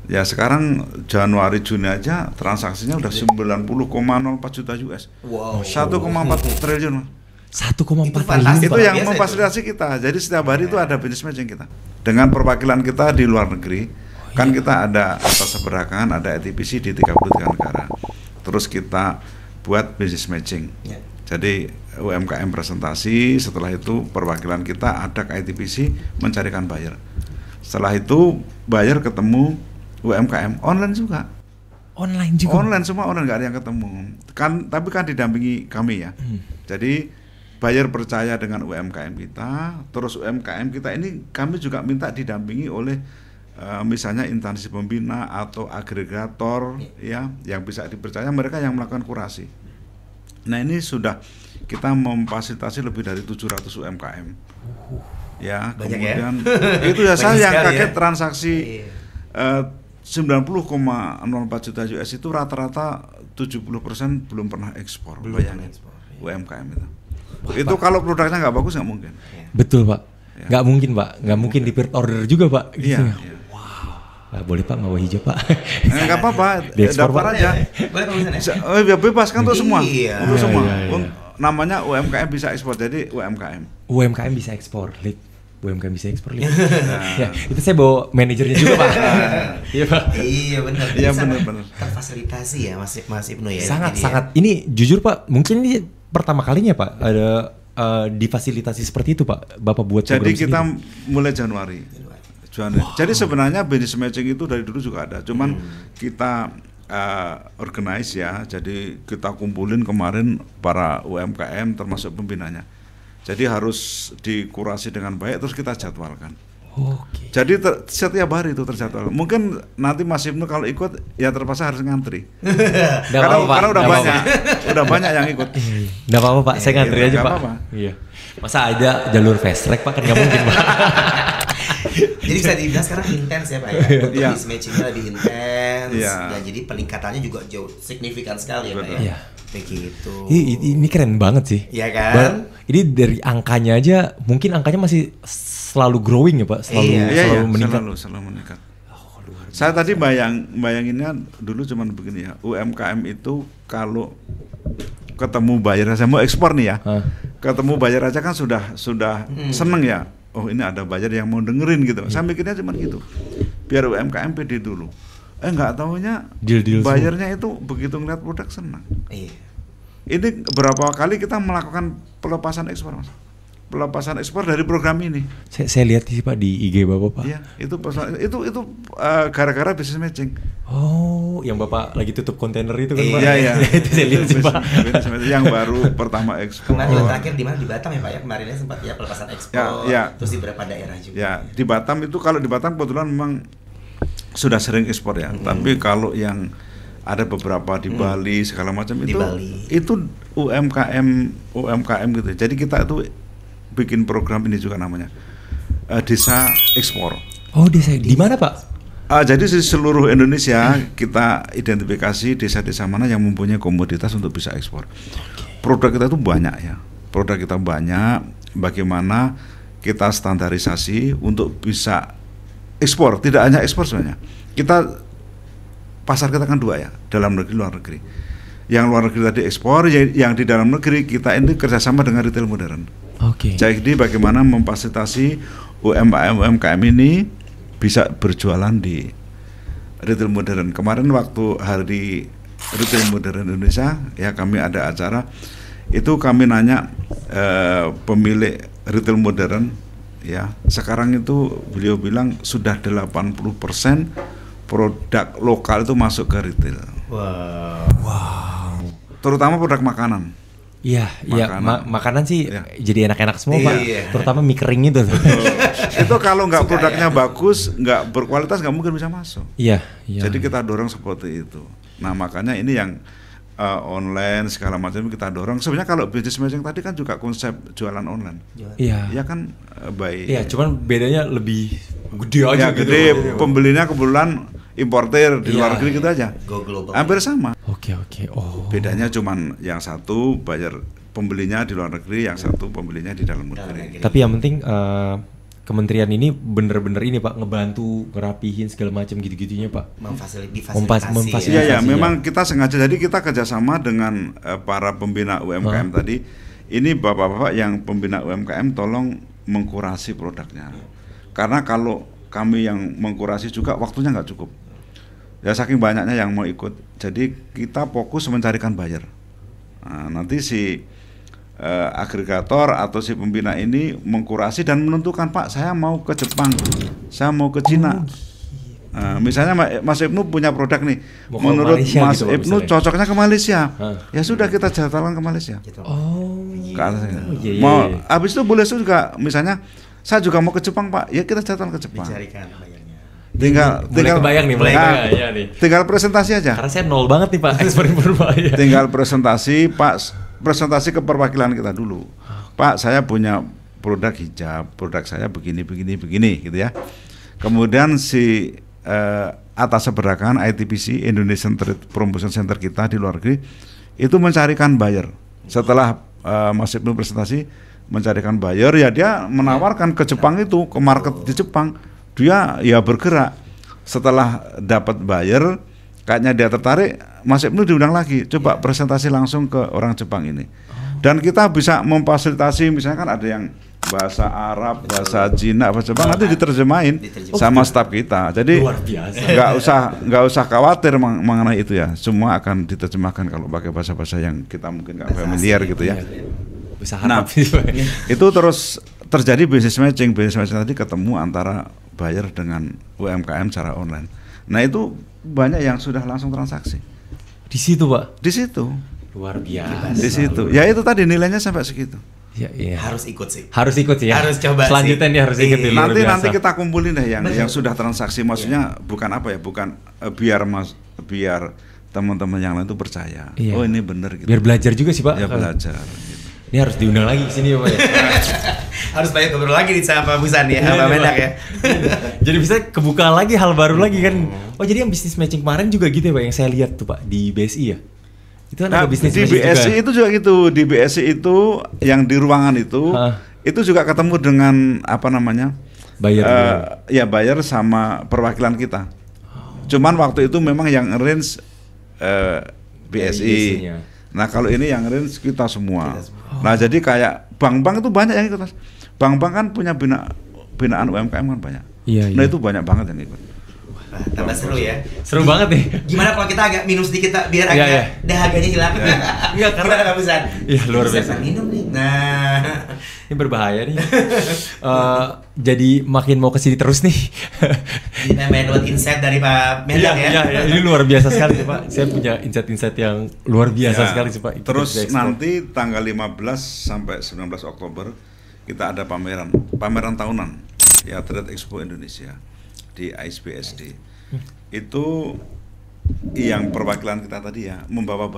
Ya sekarang Januari Juni aja transaksinya udah 90,04 juta US. Wow. 1,4 triliun. 1,4 fantastis. Itu yang memfasilitasi kita. Jadi setiap hari itu ada business matching kita. Dengan perwakilan kita di luar negeri, kan kita ada atas seberangan, ada ETPC di 33 negara. Terus kita buat business matching. Jadi UMKM presentasi, setelah itu perwakilan kita ada ke ITPC mencarikan buyer. Setelah itu buyer ketemu UMKM online juga. Online semua online, nggak ada yang ketemu. Tapi kan didampingi kami ya. Jadi buyer percaya dengan UMKM kita, terus UMKM kita ini kami juga minta didampingi oleh misalnya instansi pembina atau agregator ya yang bisa dipercaya, mereka yang melakukan kurasi. Nah ini sudah kita memfasilitasi lebih dari 700 UMKM. Ya, banyak kemudian ya? itu ya saya yang kaget ya? transaksi 90,04 juta US itu rata-rata 70% belum pernah ekspor. Bayangin UMKM itu. Itu kalau produknya nggak bagus nggak mungkin. Betul Pak. Nggak mungkin Pak. Nggak mungkin di peer order juga Pak. Iya. Boleh Pak, mawar hijau Pak. Nggak apa-apa, daftar aja. Boleh bebas kan untuk semua. Untuk semua. Namanya UMKM bisa ekspor, jadi UMKM bisa ekspor, UMKM bisa ekspor. Ya, itu saya bawa manajernya juga Pak. Iya Pak. Iya benar. Iya benar. Terfasilitasi ya Mas Ibnu ya. Sangat. Ini jujur Pak, mungkin ini pertama kalinya Pak ada difasilitasi seperti itu Pak. Bapak buat program jadi kita sendiri. mulai Januari. Jadi sebenarnya business matching itu dari dulu juga ada, cuman kita organize ya. Jadi kita kumpulin kemarin para UMKM termasuk pembinanya. Jadi harus dikurasi dengan baik, terus kita jadwalkan. Jadi setiap hari itu terjadwal. Mungkin nanti Mas Ibnu kalau ikut ya terpaksa harus ngantri. Karena udah banyak yang ikut. Nggak apa-apa Pak, saya ngantri aja Pak. Iya. Masa ada jalur fast track Pak, kan nggak mungkin Pak. Jadi bisa dibilang sekarang intens ya Pak ya. Untuk business matchingnya lebih intens. Dan jadi peningkatannya juga jauh signifikan sekali ya Pak ya. Begitu. Ini keren banget sih. Iya kan? Ini dari angkanya aja, mungkin angkanya masih selalu growing ya Pak, selalu meningkat. Selalu meningkat. Saya tadi bayanginnya dulu cuman begini ya. UMKM itu kalau ketemu buyer, saya mau ekspor nih ya. Ketemu buyer aja kan sudah seneng ya. Oh ini ada buyer yang mau dengerin gitu. Saya mikirnya cuma gitu. Biar UMKM pede dulu. Nggak taunya buyernya itu begitu ngeliat produk senang. Ini berapa kali kita melakukan pelepasan ekspor Mas. Pelepasan ekspor dari program ini. Saya lihat sih Pak di IG Bapak Pak. Iya, itu gara-gara business matching. Oh, yang Bapak lagi tutup kontainer itu kan Pak? Iya. Itu saya lihat sih Pak. Yang baru pertama ekspor. Kemarin terakhir di mana, di Batam ya Pak ya, kemarinnya sempat ya pelepasan ekspor. Terus di beberapa daerah juga. Ya, di Batam itu, kalau di Batam kebetulan memang sudah sering ekspor ya. Tapi kalau yang ada beberapa di Bali segala macam itu UMKM gitu. Jadi kita itu bikin program ini juga namanya Desa Ekspor. Oh, desa di mana Pak? Jadi di seluruh Indonesia kita identifikasi desa-desa mana yang mempunyai komoditas untuk bisa ekspor. Produk kita itu banyak ya. Produk kita banyak. Bagaimana kita standarisasi untuk bisa ekspor? Tidak hanya ekspor sebenarnya. Pasar kita kan dua ya, dalam negeri, luar negeri. Yang luar negeri tadi ekspor, yang di dalam negeri kita ini kerjasama dengan retail modern. Jadi bagaimana memfasilitasi UMKM ini bisa berjualan di retail modern. Kemarin waktu hari retail modern Indonesia ya, kami ada acara itu, kami nanya pemilik retail modern ya, sekarang itu beliau bilang sudah 80% produk lokal itu masuk ke retail. Wow. Terutama produk makanan. Iya, makanan sih Iya. jadi enak-enak semua Pak. Iya. Terutama mie kering itu. Itu kalau nggak Suka produknya ya. bagus, nggak berkualitas, nggak mungkin bisa masuk. Iya. Jadi kita dorong seperti itu. Nah makanya ini yang online segala macam kita dorong. Sebenarnya kalau business matching tadi kan juga konsep jualan online. Iya. Ya kan baik. Iya, cuman bedanya lebih gede aja Ya gitu. gede, pembelinya kebetulan importer di luar Iya. negeri gitu aja. Go global. Hampir sama. Oke. Oh. Bedanya cuman yang satu bayar pembelinya di luar negeri, yang satu pembelinya di dalam negeri. Tapi yang penting kementerian ini bener-bener ini Pak, ngebantu ngerapihin segala macam gitu-gitunya Pak. Memfasilitasi. Iya ya, Iya. memang kita sengaja. Jadi kita kerjasama dengan para pembina UMKM tadi. Ini bapak-bapak yang pembina UMKM tolong mengkurasi produknya. Karena kalau kami yang mengkurasi juga waktunya nggak cukup. Ya saking banyaknya yang mau ikut. Jadi kita fokus mencarikan buyer. Nah, nanti si agregator atau si pembina ini mengkurasi dan menentukan, Pak, saya mau ke Jepang, saya mau ke Cina. Misalnya Mas Ibnu punya produk nih, Mau ke menurut Malaysia Mas gitu, Pak, Ibnu misalnya. cocoknya ke Malaysia. Hah. Ya sudah kita jalan ke Malaysia. Oh. Ke atasnya. iya. Mau habis itu boleh juga misalnya saya juga mau ke Jepang, Pak. Ya kita jalan ke Jepang. Dicarikan bayarnya. Tinggal Mulai kebayang nih, mulai Nah, kebayang, iya nih. tinggal presentasi aja. Karena saya nol banget nih Pak, ekspor-impor Pak. Ya. Tinggal presentasi, Pak, presentasi ke perwakilan kita dulu. Pak, saya punya produk hijab, produk saya begini gitu ya. Kemudian si atas seberakan ITPC, Indonesian Trade Promotion Center kita di luar negeri itu mencarikan buyer. Setelah Mas Ibnu presentasi mencarikan buyer, ya dia menawarkan ke Jepang itu, ke market di Jepang. Dia ya bergerak. Setelah dapat buyer, kayaknya dia tertarik, Mas Ibnu diundang lagi, coba presentasi langsung ke orang Jepang ini. Dan kita bisa memfasilitasi, misalnya kan ada yang bahasa Arab, bahasa Cina, bahasa Jepang, nanti diterjemahin sama staf kita. Jadi Luar biasa. nggak usah khawatir mengenai itu ya. Semua akan diterjemahkan kalau pakai bahasa-bahasa yang kita mungkin nggak familiar gitu ya. Bisa Nah, harap sih Pak. itu terus terjadi business matching tadi ketemu antara buyer dengan UMKM secara online. Nah itu banyak yang sudah langsung transaksi Di situ Pak. di situ, Luar biasa. di situ. Ya itu tadi nilainya sampai segitu. Iya. Harus ikut sih. Harus ikut sih ya. Harus coba Selanjutnya sih. nih harus ikut nih, luar Nanti biasa. nanti kita kumpulin deh yang Betul. sudah transaksi. Maksudnya bukan apa ya, bukan biar teman-teman yang lain tuh percaya. Iya. Oh ini bener gitu. Biar belajar juga sih Pak. Ya belajar. Gitu. Ini harus diundang lagi ke sini ya Pak ya. Harus banyak ngobrol lagi nih sama Pak Busan ya, Iya, sama iya, Mendak Pak. ya. Jadi bisa kebuka lagi hal baru lagi kan. Oh jadi yang bisnis matching kemarin juga gitu ya Pak, yang saya lihat tuh Pak di BSI ya. Itu kan ada Nah, bisnis di matching BSI juga. itu juga gitu. Di BSI itu yang di ruangan itu juga ketemu dengan apa namanya? Buyer. Ya buyer sama perwakilan kita. Cuman waktu itu memang yang arrange BSI. BSI-nya. Nah kalau ini yang arrange kita semua. Nah jadi kayak bank-bank itu banyak yang ikut, Mas. Bank-bank kan punya binaan UMKM kan banyak. Iya, Nah iya. itu banyak banget yang ikut. Wah, tambah seru ya. Seru banget nih. Gimana kalau kita agak minum sedikit tak, biar Iya, agak iya. dahaganya hilang? Iya, karena- Gimana Pak Busan? Iya, luar Bisa biasa. minum nih. Nah, Ini berbahaya nih. Jadi makin mau kesini terus nih. ini namanya dapat insight dari Pak Mendak ya. Iya, ini luar biasa sekali sih, Pak. Saya punya insight-insight yang luar biasa Ya, sekali sih Pak. Itu Terus bisa ekspor. nanti tanggal 15 sampai 19 Oktober kita ada pameran tahunan ya Trade Expo Indonesia di ISBSD. Itu yang perwakilan kita tadi ya membawa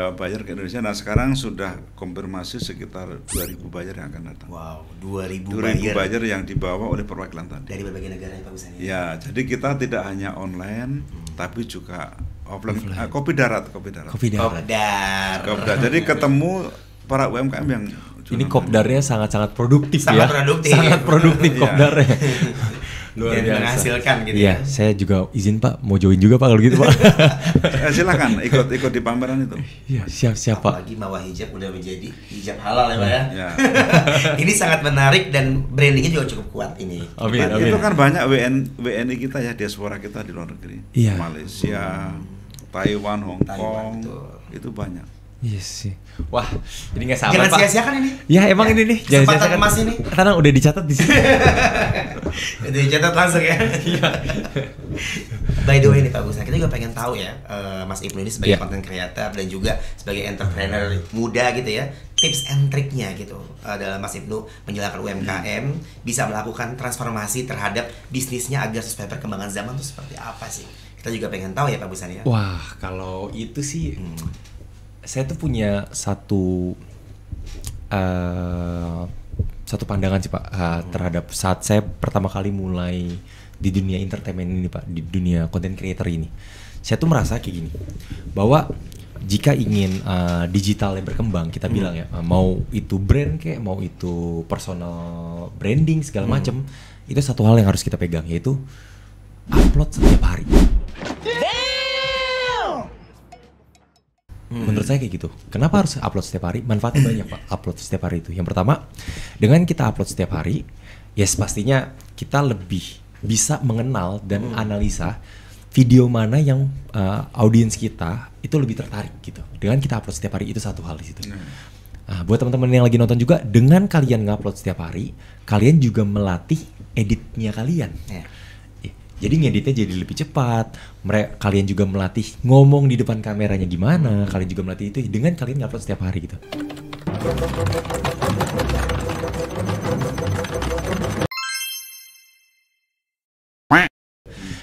buyer ke Indonesia. Nah sekarang sudah konfirmasi sekitar 2.000 buyer yang akan datang. Wow, 2.000 2.000 buyer buyer yang dibawa oleh perwakilan tadi. dari berbagai negara ya Pak Busan ya. Ya, jadi kita tidak hanya online, tapi juga offline. Kopi darat. Kopi darat. Kopdar. Kopdar. Jadi ketemu para UMKM yang Ini kopdarnya sangat-sangat produktif Sangat ya. produktif. Sangat produktif Iya. kopdarnya. Luar Dan biasa. menghasilkan gitu Iya, ya. saya juga izin Pak, mau join juga Pak kalau gitu Pak. silakan ikut di pameran itu. Iya, siap Pak. Apalagi Mawar Hijab udah menjadi hijab halal ya Pak ya. Ya. Ini sangat menarik dan brandingnya juga cukup kuat ini. Amin, Itu kan banyak WNI kita ya, diaspora kita di luar negeri. Iya. Malaysia, Taiwan, Hong Taiwan, Kong, betul. itu banyak. Iya sih. Wah, jadi nggak sabar Jangan Pak. sia-siakan ini. Ya emang ini nih. Jangan Kesempatan sia-siakan. emas ini. Tenang, udah dicatat di sini. Udah dicatat langsung ya. By the way nih Pak Busan, kita juga pengen tahu ya, Mas Ibnu ini sebagai content creator dan juga sebagai entrepreneur muda gitu ya, tips and triknya gitu dalam Mas Ibnu menjalankan UMKM bisa melakukan transformasi terhadap bisnisnya agar sesuai perkembangan zaman itu seperti apa sih? Kita juga pengen tahu ya Pak Busan ya. Wah, kalau itu sih saya tuh punya satu pandangan sih Pak terhadap saat saya pertama kali mulai di dunia entertainment ini Pak, di dunia content creator ini. Saya tuh merasa kayak gini, bahwa jika ingin digital yang berkembang, kita bilang ya, mau itu brand kayak, mau itu personal branding segala macam, itu satu hal yang harus kita pegang, yaitu upload setiap hari. Menurut saya kayak gitu. Kenapa harus upload setiap hari? Manfaatnya banyak Pak, upload setiap hari itu. Yang pertama, dengan kita upload setiap hari, yes pastinya kita lebih bisa mengenal dan analisa video mana yang audiens kita itu lebih tertarik gitu. Dengan kita upload setiap hari, itu satu hal di situ. Nah, buat teman-teman yang lagi nonton juga, dengan kalian ngupload setiap hari, kalian juga melatih editnya kalian. Jadi ngeditnya jadi lebih cepat. Kalian juga melatih ngomong di depan kameranya gimana. Kalian juga melatih itu dengan kalian ngupload setiap hari gitu.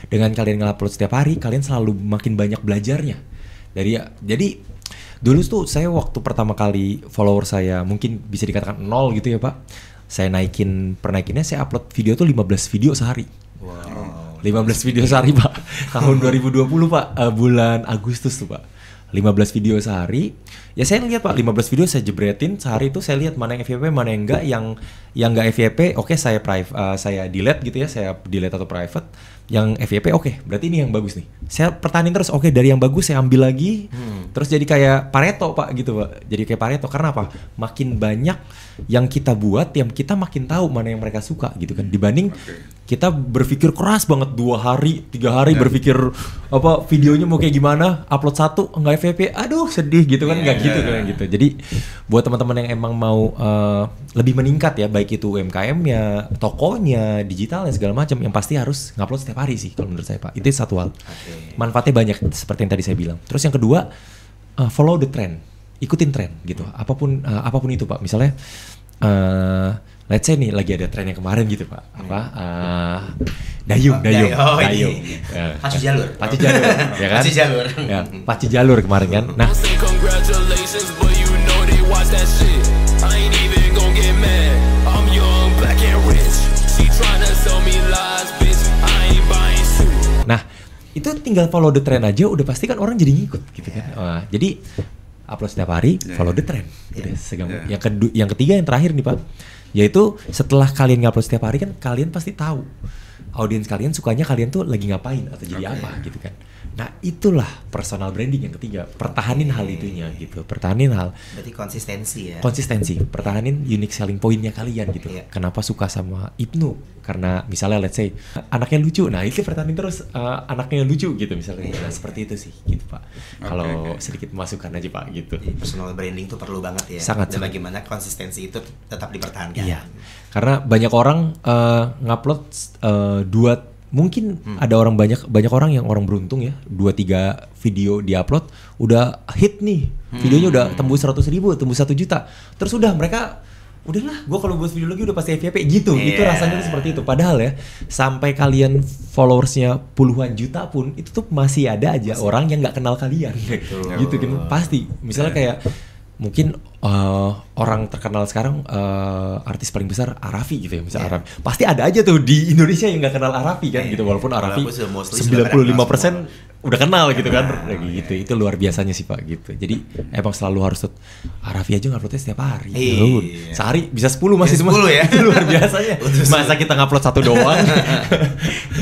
Dengan kalian ngupload setiap hari, kalian selalu makin banyak belajarnya. Jadi dulu tuh saya waktu pertama kali follower saya mungkin bisa dikatakan 0 gitu ya Pak. Saya pernaikinnya saya upload video tuh 15 video sehari. Wow. 15 video sehari Pak. Tahun 2020 Pak, bulan Agustus tuh Pak. 15 video sehari. Ya saya lihat Pak, 15 video saya jebretin sehari itu, saya lihat mana yang FYP, mana yang enggak. Yang enggak FYP, oke saya delete gitu ya, saya delete atau private. Yang FYP oke, berarti ini yang bagus nih. Saya pertahanin terus, oke dari yang bagus saya ambil lagi. Terus jadi kayak Pareto Pak gitu Pak. Jadi kayak Pareto, karena apa? Makin banyak yang kita buat, yang kita makin tahu mana yang mereka suka gitu kan. Dibanding kita berpikir keras banget 2 hari, 3 hari berpikir apa videonya mau kayak gimana, upload 1 enggak FYP, aduh sedih gitu kan, enggak gitu kan gitu. Jadi buat teman-teman yang emang mau lebih meningkat ya, baik itu UMKM-nya, tokonya, digitalnya segala macam, yang pasti harus ngupload setiap hari sih kalau menurut saya Pak. Itu satu hal. Manfaatnya banyak seperti yang tadi saya bilang. Terus yang kedua, follow the trend, ikutin tren gitu. Apapun itu Pak. Misalnya let's say nih lagi ada tren yang kemarin gitu Pak. Dayung. Pacu jalur. Ya kan? Pacu jalur kemarin kan. Nah, nah, itu tinggal follow the trend aja udah pasti kan orang jadi ngikut gitu kan. Jadi upload setiap hari, follow the trend. Udah segampang. Yang ketiga, yang terakhir nih Pak, yaitu setelah kalian ngupload setiap hari kan kalian pasti tahu audiens kalian sukanya kalian tuh lagi ngapain atau jadi apa gitu kan. Nah itulah personal branding yang ketiga. Pertahanin hal itunya gitu. Berarti konsistensi ya. Pertahanin unique selling point-nya kalian gitu. Kenapa suka sama Ibnu? Karena misalnya let's say anaknya lucu. Nah itu pertahanin terus anaknya lucu gitu misalnya. Nah seperti itu sih gitu Pak. Kalau sedikit masukan aja Pak gitu. Jadi personal branding tuh perlu banget ya. Sangat. Dan bagaimana konsistensi itu tetap dipertahankan. Iya. Karena banyak orang ngupload mungkin ada banyak orang yang orang beruntung ya, 2-3 video diupload udah hit nih, videonya udah tembus 100.000, tembus 1 juta, terus udah mereka udahlah, gue kalau buat video lagi udah pasti FYP gitu. Itu rasanya tuh seperti itu. Padahal ya, sampai kalian followersnya puluhan juta pun itu tuh masih ada aja orang yang nggak kenal kalian. Gitu kan pasti. Misalnya kayak mungkin orang terkenal sekarang artis paling besar Arafi gitu ya, misalnya Arafi. Pasti ada aja tuh di Indonesia yang nggak kenal Arafi kan gitu, walaupun Arafi 95% udah kenal gitu kan. Gitu. Itu luar biasanya sih Pak gitu. Jadi emang selalu harus Arafi aja nguploadnya setiap hari. Sehari bisa 10 masih 10 ya. Itu luar biasanya. Masa kita ngupload 1 doang.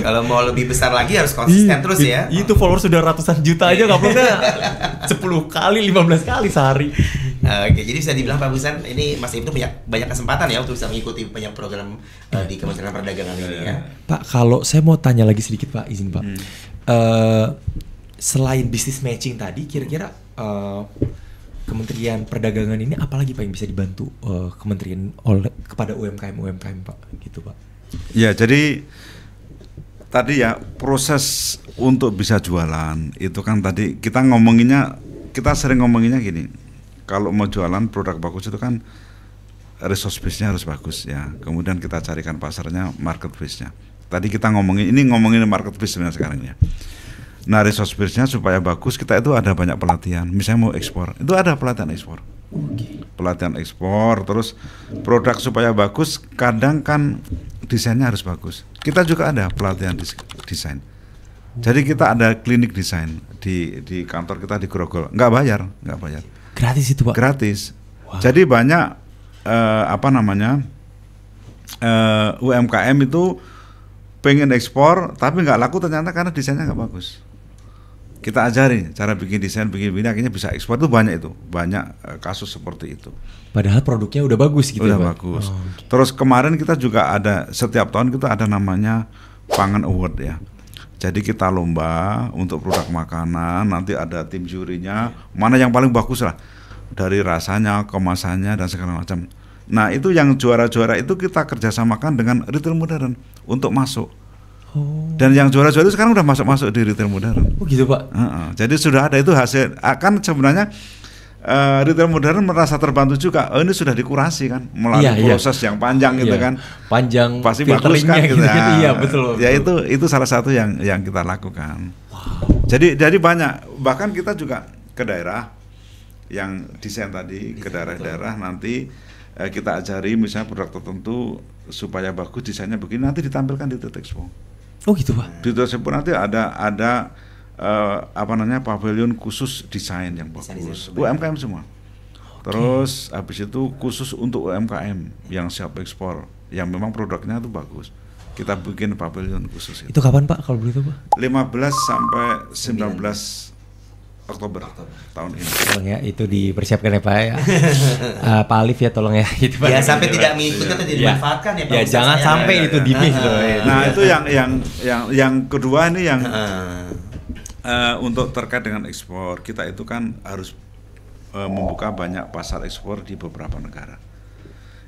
Kalau mau lebih besar lagi harus konsisten terus ya. Itu followers sudah ratusan juta aja nguploadnya 10 kali, 15 kali sehari. Oke, jadi bisa dibilang Pak Busan, ini Mas Ibnu punya banyak kesempatan ya untuk bisa mengikuti banyak program di Kementerian Perdagangan ini ya. Pak, kalau saya mau tanya lagi sedikit Pak, izin Pak. Selain bisnis matching tadi, kira-kira Kementerian Perdagangan ini apalagi Pak yang bisa dibantu kementerian kepada UMKM Pak gitu Pak? Ya, jadi tadi ya proses untuk bisa jualan itu kan tadi kita sering ngomonginnya gini. Kalau mau jualan produk bagus itu kan resource base-nya harus bagus ya. Kemudian kita carikan pasarnya, market base-nya. Tadi kita ngomongin market base sebenarnya sekarang ya. Nah, resource base-nya supaya bagus, kita itu ada banyak pelatihan. Misalnya mau ekspor, itu ada pelatihan ekspor. Pelatihan ekspor, terus produk supaya bagus, kadang kan desainnya harus bagus. Kita juga ada pelatihan desain. Jadi kita ada klinik desain di kantor kita di Grogol, nggak bayar. Gratis itu Pak? Gratis. Wow. Jadi banyak UMKM itu pengen ekspor tapi nggak laku ternyata karena desainnya nggak bagus. Kita ajari cara bikin desain begini akhirnya bisa ekspor. Itu banyak kasus seperti itu. Padahal produknya udah bagus gitu. Udah ya, bagus. Terus kemarin kita juga ada, setiap tahun kita ada namanya Pangan Award ya. Jadi kita lomba untuk produk makanan, nanti ada tim jurinya, mana yang paling bagus lah dari rasanya, kemasannya dan segala macam. Nah, itu yang juara-juara itu kita kerjasamakan dengan retail modern untuk masuk. Dan yang juara-juara itu sekarang udah masuk di retail modern. Oh gitu Pak. Jadi sudah ada itu hasil. Kan sebenarnya retail modern merasa terbantu juga. Ini sudah dikurasi kan melalui proses yang panjang gitu kan. Panjang. Pasti bagus kan gitu ya. Iya betul. Ya itu salah satu yang kita lakukan. Wow. Jadi banyak. Bahkan kita juga ke daerah yang desain tadi ke daerah-daerah nanti kita ajari misalnya produk tertentu supaya bagus desainnya begini nanti ditampilkan di Trade Expo. Oh gitu Pak. Di Trade Expo nanti ada pavilion khusus desain yang bagus. UMKM semua. Terus habis itu khusus untuk UMKM yang siap ekspor, yang memang produknya itu bagus. Kita bikin pavilion khusus itu. Itu kapan Pak kalau begitu Pak? 15 sampai 19 Oktober tahun ini. Tolong ya itu dipersiapkan ya Pak ya. Pak Alif ya tolong ya. Itu ya sampai tidak mengikuti atau tidak dimanfaatkan ya Pak. Ya jangan sampai itu di miss loh. Nah itu yang kedua ini yang untuk terkait dengan ekspor, kita itu kan harus membuka banyak pasar ekspor di beberapa negara.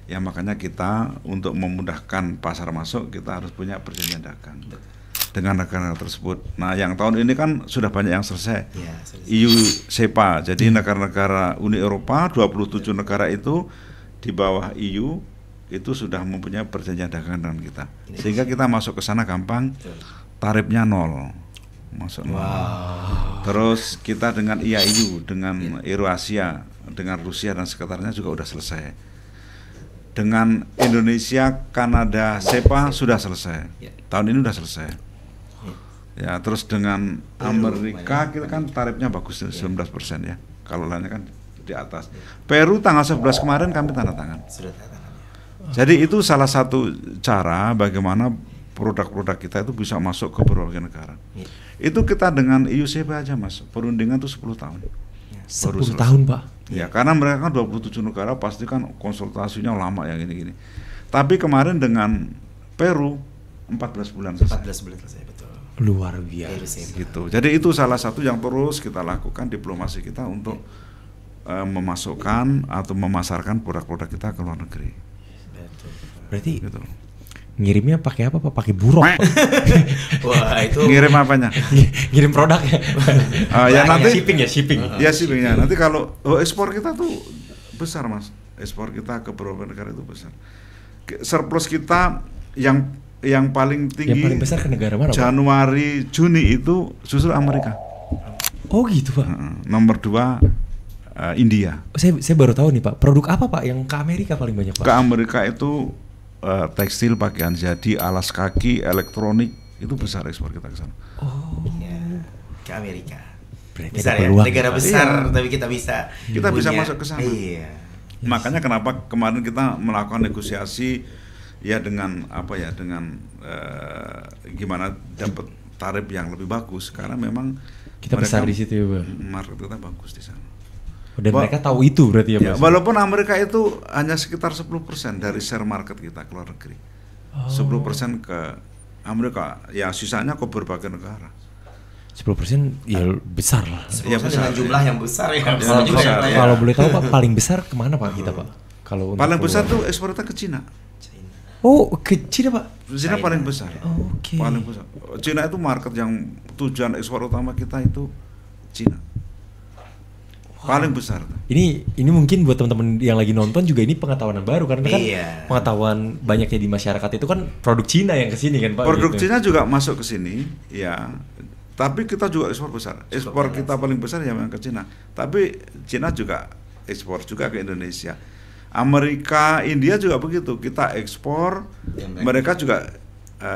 Ya makanya kita untuk memudahkan pasar masuk kita harus punya perjanjian dagang dengan negara tersebut. Nah yang tahun ini kan sudah banyak yang selesai. EU SEPA, jadi negara-negara Uni Eropa 27 negara itu di bawah EU itu sudah mempunyai perjanjian dagang dengan kita, sehingga kita masuk ke sana gampang, tarifnya 0. Masuk. Terus kita dengan IAIU, dengan Eurasia, dengan Rusia dan sekitarnya juga udah selesai. Dengan Indonesia, Kanada, SEPA sudah selesai. Tahun ini udah selesai. Ya, terus dengan Amerika kita kan tarifnya bagus 19% ya. Kalau lainnya kan di atas. Peru tanggal 11 kemarin kami tanda tangan. Jadi itu salah satu cara bagaimana produk-produk kita itu bisa masuk ke berbagai negara. Itu kita dengan IUCP aja Mas, perundingan itu 10 tahun. 10 tahun Pak? Ya, karena mereka kan 27 negara pasti kan konsultasinya lama ya gini-gini. Tapi kemarin dengan Peru 14 bulan selesai. 14 bulan selesai, betul. Luar biasa. Gitu. Jadi itu salah satu yang terus kita lakukan diplomasi kita untuk memasukkan atau memasarkan produk-produk kita ke luar negeri. Betul. Berarti gitu. Ngirimnya pakai apa Pak? Pakai buruk. Wah, itu ngirim apanya? Ngirim produknya. Ya nanti shipping. Ya shippingnya. Nanti kalau ekspor kita tuh besar Mas. Ekspor kita ke beberapa negara itu besar. Surplus kita yang paling tinggi. Yang paling besar ke negara mana Pak? Januari Juni itu justru Amerika. Oh gitu Pak. Nomor 2 India. Saya baru tahu nih Pak. Produk apa Pak yang ke Amerika paling banyak Pak? Ke Amerika itu tekstil, pakaian jadi, alas kaki, elektronik, itu besar ekspor kita ke sana. Oh, ya, ke Amerika. Berarti besar ya, negara besar, tapi kita bisa masuk ke sana. Iya. Makanya kenapa kemarin kita melakukan negosiasi ya dengan gimana dapat tarif yang lebih bagus karena memang kita besar di situ ya Pak. Market kita bagus di sana. Dan mereka tahu itu berarti ya Mas? Walaupun Amerika itu hanya sekitar 10% dari share market kita ke luar negeri. 10% ke Amerika, ya sisanya ke berbagai negara. 10% ya besar lah. 10% Ya, besar, dengan jumlah yang besar ya. Besar juga ya, Pak, ya. Kalau boleh tahu Pak, paling besar kemana Pak kita Pak? Kalau untuk Paling besar keluar. tuh ekspor kita ke Cina. Oh, ke Cina Pak. Cina paling besar. Oh, oke. Paling besar. Cina itu market yang tujuan ekspor utama kita itu Cina. Paling besar. Ini mungkin buat teman-teman yang lagi nonton juga ini pengetahuan yang baru karena kan Iya. pengetahuan banyaknya di masyarakat itu kan produk Cina yang kesini kan Pak. Produk gitu. Cina juga masuk ke sini, ya. Tapi kita juga ekspor besar. Ekspor kita paling besar ya memang ke Cina. Tapi Cina juga ekspor juga ke Indonesia. Amerika, India juga begitu. Kita ekspor, Ya, mereka juga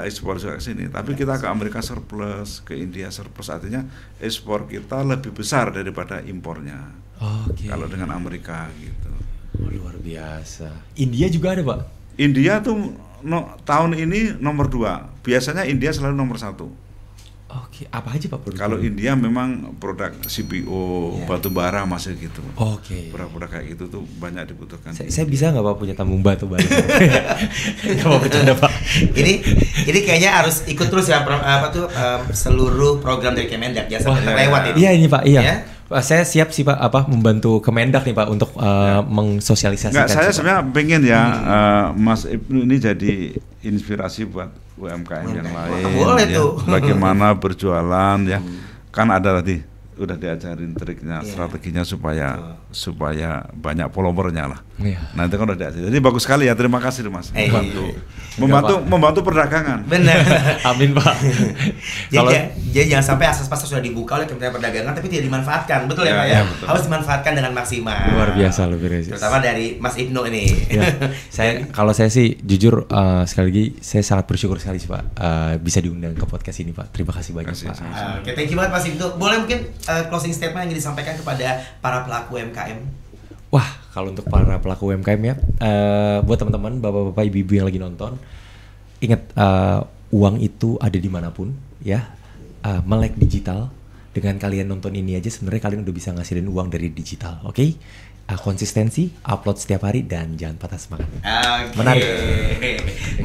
ekspor juga ke sini. Tapi kita ke Amerika surplus, ke India surplus. Artinya ekspor kita lebih besar daripada impornya. Oke. Kalau dengan Amerika gitu. Oh, luar biasa. India juga ada Pak. India tuh tahun ini nomor 2. Biasanya India selalu nomor 1. Oke, apa aja Pak produk? Kalau India memang produk CPO, batu bara masih gitu. Oke. Produk-produk kayak gitu tuh banyak dibutuhkan. Saya bisa nggak Pak punya tambung batu bara? Nggak mau bercanda Pak. Ini kayaknya harus ikut terus ya seluruh program dari Kemendak, jangan sampai terlewat ini. Iya ini Pak, iya. Ya? Pak, saya siap sih Pak membantu Kemendak nih Pak untuk mengsosialisasikan. Enggak, saya sih, Pak. sebenarnya pengen ya Mas Ibnu ini jadi inspirasi buat UMKM yang lain. Boleh ya. tuh. Bagaimana berjualan ya. Kan ada tadi udah diajarin triknya, strateginya supaya banyak followernya lah. Iya. Nah itu kan udah diajarin. Jadi bagus sekali ya. Terima kasih Mas. Iya. Membantu perdagangan. Benar. Amin Pak. Kalau Jadi jangan sampai akses pasar sudah dibuka oleh Kementerian Perdagangan tapi tidak dimanfaatkan, betul ya Pak ya? Ya, betul. Harus dimanfaatkan dengan maksimal. luar biasa lebih biasa. Terutama dari Mas Ibnu ini. Ya, kalau saya sih jujur sekali lagi saya sangat bersyukur sekali sih Pak bisa diundang ke podcast ini Pak. Terima kasih banyak Terima Pak. kasih. Oke, thank you banget Mas Ibnu. Boleh mungkin closing statement yang ingin disampaikan kepada para pelaku UMKM? Wah, kalau untuk para pelaku UMKM ya, buat teman-teman, bapak-bapak, ibu-ibu yang lagi nonton, ingat uang itu ada dimanapun, ya. Melek digital, dengan kalian nonton ini aja sebenarnya kalian udah bisa ngasilin uang dari digital, oke? Konsistensi, upload setiap hari dan jangan patah semangat. Oke. Menarik.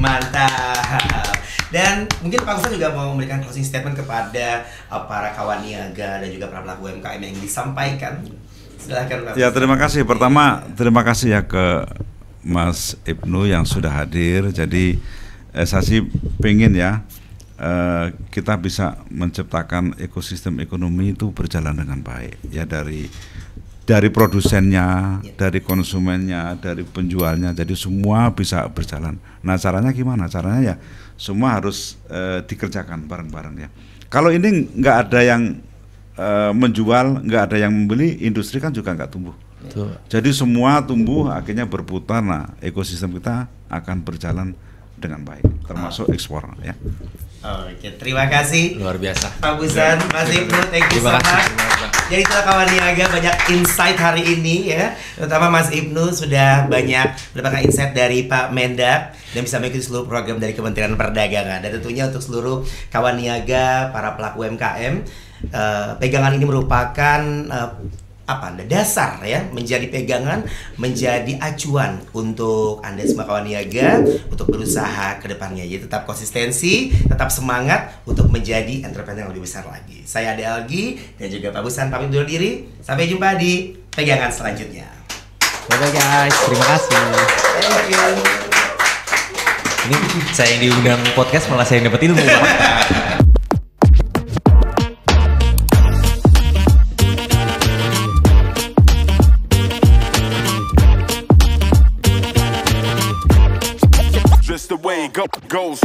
Mantap. Dan mungkin Pak Ustaz juga mau memberikan closing statement kepada para kawan niaga dan juga para pelaku UMKM yang disampaikan. Silakan Pak. Ya terima kasih. Pertama terima kasih ya ke Mas Ibnu yang sudah hadir. Jadi saya sih pengen ya kita bisa menciptakan ekosistem ekonomi itu berjalan dengan baik ya dari produsennya, dari konsumennya, dari penjualnya. Jadi semua bisa berjalan. Nah caranya gimana? Caranya ya semua harus dikerjakan bareng-bareng ya. Kalau ini nggak ada yang menjual, nggak ada yang membeli, industri kan juga nggak tumbuh. Betul. Jadi semua tumbuh akhirnya berputar. Nah ekosistem kita akan berjalan dengan baik, termasuk ekspor ya. Oke, terima kasih. Luar biasa. Pak Busan, Mas Ibnu, thank you so Terima kasih. much. Jadi itulah kawan niaga, banyak insight hari ini ya. Terutama Mas Ibnu sudah banyak mendapatkan insight dari Pak Mendak dan bisa mengikuti seluruh program dari Kementerian Perdagangan. Dan tentunya untuk seluruh kawan niaga, para pelaku UMKM, pegangan ini merupakan dasar ya, menjadi pegangan, menjadi acuan untuk Anda semua kawan niaga untuk berusaha ke depannya. Jadi tetap konsistensi, tetap semangat untuk menjadi entrepreneur yang lebih besar lagi. Saya Ade Algi dan juga Pak Busan pamit undur diri. Sampai jumpa di pegangan selanjutnya. Bye guys, terima kasih. Thank you. Ini saya yang diundang podcast malah saya yang dapat ilmu Pak. Just the way it goes.